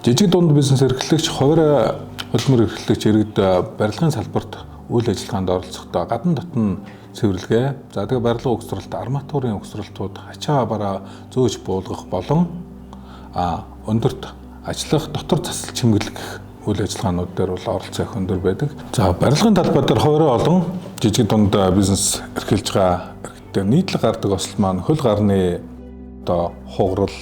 Жижиг дунд бизнес эрхлэгч, хувийн хөдөлмөр эрхлэгч иргэд барилгын салбарт үйл ажиллагаанд оролцохдоо гадна дотн цэвэрлэгээ, за тэгээ барилга угсралт, арматурын угсралтууд ачаа бараа зөөж буулгах болон өндөрт ажиллах, дотор засал чимэглэх үйл ажиллагаанууд дээр бол оролцоо их өндөр байдаг. За барилгын талбай дээр хувийн олон жижиг дунд бизнес эрхэлж байгаа иргэдтэй нийтлэг гардаг осол маань хөл гарны хугарал,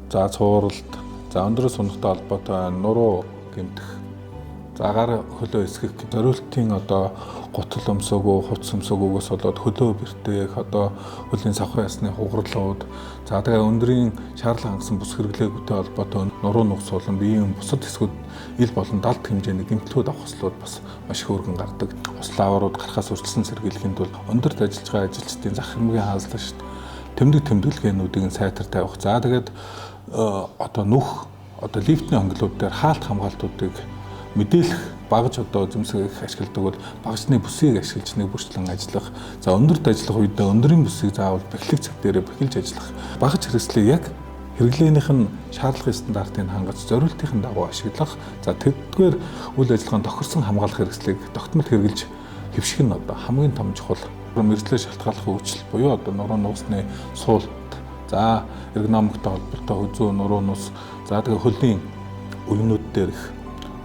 за цууралт, за өндрөөс унахтай холбоотой нуруу гэмтэх, за гар хөлөө эсгэх, зориултын гутал өмсөөгөө, хувцс өмсөөгөөс болоод хөлөө бэртээх, хөлийн савхын ясны хугарлууд, за тэгээ өндрийн шаарлан хангасан бүс хэрэглээгүйтэй холбоотой нуруу нугс болон биеийн бусад хэсгүүд ил болон далд хэмжээний гэмтлүүд авах ослууд бас маш их өргөн гардаг. Ослын аварууд гарахаас үржилсэн сэргийлэхийн тулд өндөрт ажиллаж байгаа ажилчдын зах хэмжээний хаалт тэмдэг тэмдэглэгээнүүдийг сайтар тавих. За тэгээд нүх лифтний хонгилууд дээр хаалт хамгаалтуудыг мэдээлэх, багаж зэмсэг ашигладаг бол багажны бүсийг ашиглаж нэг бүрчлэн ажиллах. За өндөрт ажиллах үедээ өндөрийн бүсийг заавал бэхлэг цаг дээрээ бэхэлж ажиллах. Багаж хэрэгслийг яг хэрэглээнийх нь шаардлагын стандартыг хангаж зориултын дагуу ашиглах. За тэдгээр үйл ажиллагаанд тохирсон хамгаалах хэрэгслийг тогтмол хэрэгжилж хэвших нь хамгийн том чухал мэргэжлээ шалтгааллах үйлчлэл буюу нуруу нуусны суулт, за эргономиктой холбоотой хүзүү нуруу нуус, за тэгээ хөлийн үгнүүд дээр их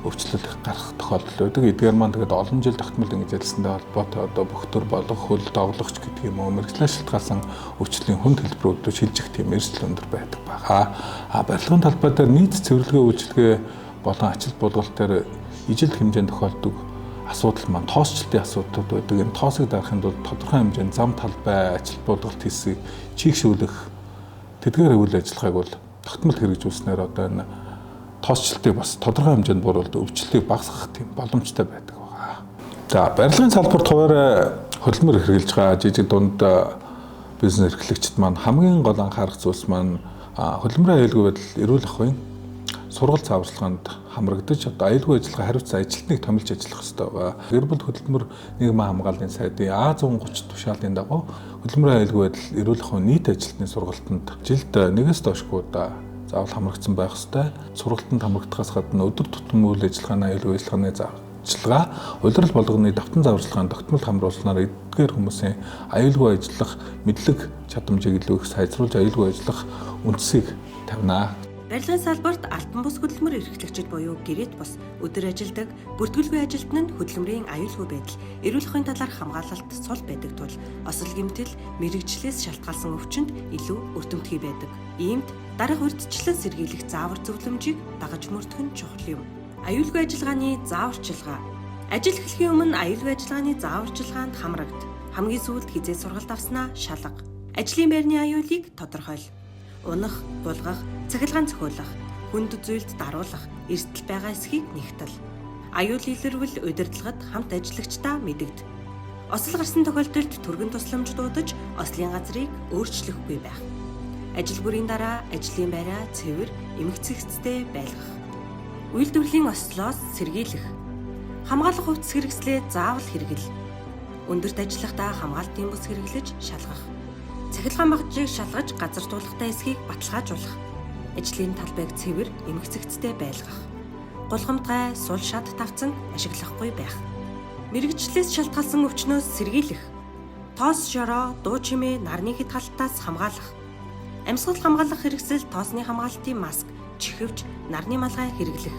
өвчлөл гарах тохиолдол байдаг. Эдгээр маань тэгээд олон жил тогтмол ингэж ажилласантай холбоотой бөхтөр болох, хөл тоглогч гэдэг юм уу мэргэжлээ шалтгаалсан өвчлийн хүнд хэлбэрүүд шилжих тийм эрсдэл өндөр байдаг байгаа. Барилгын талбай дээр нийт цэвэрлэгээ үйлчилгээ болон ачаал булгалт дээр ижил хэмжээнд тохиолдог асуудал маань тоосчлтын асуудлууд байдаг. Энэ тоосыг дарахын тулд тодорхой хэмжээнд зам талбай, ачаал булгалт хийсийг чийгшүүлэх тэдгээр үйл ажиллагааг бол тогтмол хэрэгжүүлснээр энэ тоосчлтыг бас тодорхой хэмжээнд буруулдаг, өвчлөлийг багасгах тийм боломжтой байдаг байгаа. За барилгын салбарт хуваарь хөдөлмөр хэрэгжилж байгаа жижиг дунд бизнес эрхлэгчид маань хамгийн гол анхаарах зүйлс маань хөдөлмөрийн аюулгүй байдал, эрүүл ахуйн сургалт цааварчилгаанд хамрагдаж аюулгүй ажиллагаа хариуцсан ажилтныг томилж ажиллах хэрэгтэй байгаа. Гэр бүл хөдөлмөр нийгмийн хамгааллын сайдын А130 тушаалын дагуу хөдөлмөрийн аюулгүй байдал, эрүүл ахуйн нийт ажилтны сургалтанд жилд нэгээс доошгүй заавал хамрагдсан байх ёстой. Сургалтанд хамрагдахаас гадна өдөр тутмын үйл ажиллагааны аюулгүй ажиллагааны зааварчилгаа, улирал болгоны давтан зааварчилгаанд тогтмол хамруулснаар эдгээр хүмүүсийн аюулгүй ажиллах мэдлэг чадамжийг илүү их сайжруулж аюулгүй ажиллах үндсийг тавина. Барилгын салбарт алтан бус хөдөлмөр эрхлэгчид буюу гэрээт бус өдөр ажилдаг бүртгүүлгүй ажилтан нь хөдөлмөрийн аюулгүй байдал, эрүүл ахуйн талаар хамгаалалт сул байдаг тул осол гэмтэл мэрэгжлээс шалтгаалсан өвчнөд илүү өртөмтгий байдаг. Иймд дараах урьдчилан сэргийлэх заавар зөвлөмжийг дагаж мөрдөх нь чухал юм. Аюулгүй ажиллагааны зааварчилгаа. Ажил эхлэхийн өмнө аюулгүй ажиллагааны зааварчилгаанд хамрагд. Хамгийн сүүлд хизээ сургалт авснаа шалга. Ажлын байрны аюулыг тодорхойл. Унах, булгах, цахилгаан зохиолох, хүнд зүйлд даруулах, эрсдэл байгаа эсхийг нэгтэл. Аюул илэрвэл удирдлагад хамт ажиллагчдаа мэдэгд. Осол гарсан тохиолдолд түргэн тусламж дуудаж, ослын газрыг өөрчлөхгүй байх. Ажил бүрийн дараа ажлын байраа цэвэр, эмгцэгцтэй байлгах. Үйлдвэрлэлийн ослоос сэргийлэх. Хамгаалах хувцас хэрэгслээ заавал хэрэгэл. Өндөрт ажиллахдаа хамгаалтын бус хэрэглэж шалгах. Цахилгаан багажийг шалгаж газар туулахтай эсхийг баталгаажуулах. Ажлын талбайг цэвэр, эмгцэгцтэй байлгах. Гулгамтгай, сул шат тавцан ашиглахгүй байх. Мэргэжлээс шалтгаалсан өвчнөөс сэргийлэх. Тоос шороо, дуу чимээ, нарны хэд халтаас хамгаалах. Амьсгал хамгаалах хэрэгсэл тоосны хамгаалтын маск, чихвч, нарны малгай хэрэглэх.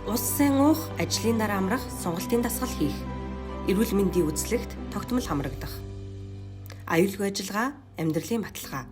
Ус сайн уух, ажлын дараа амрах, сонголтын дасгал хийх. Эрүүл мэндийн үзлэгт тогтмол хамрагдах. Аюулгүй ажиллагаа, амьдралын баталгаа.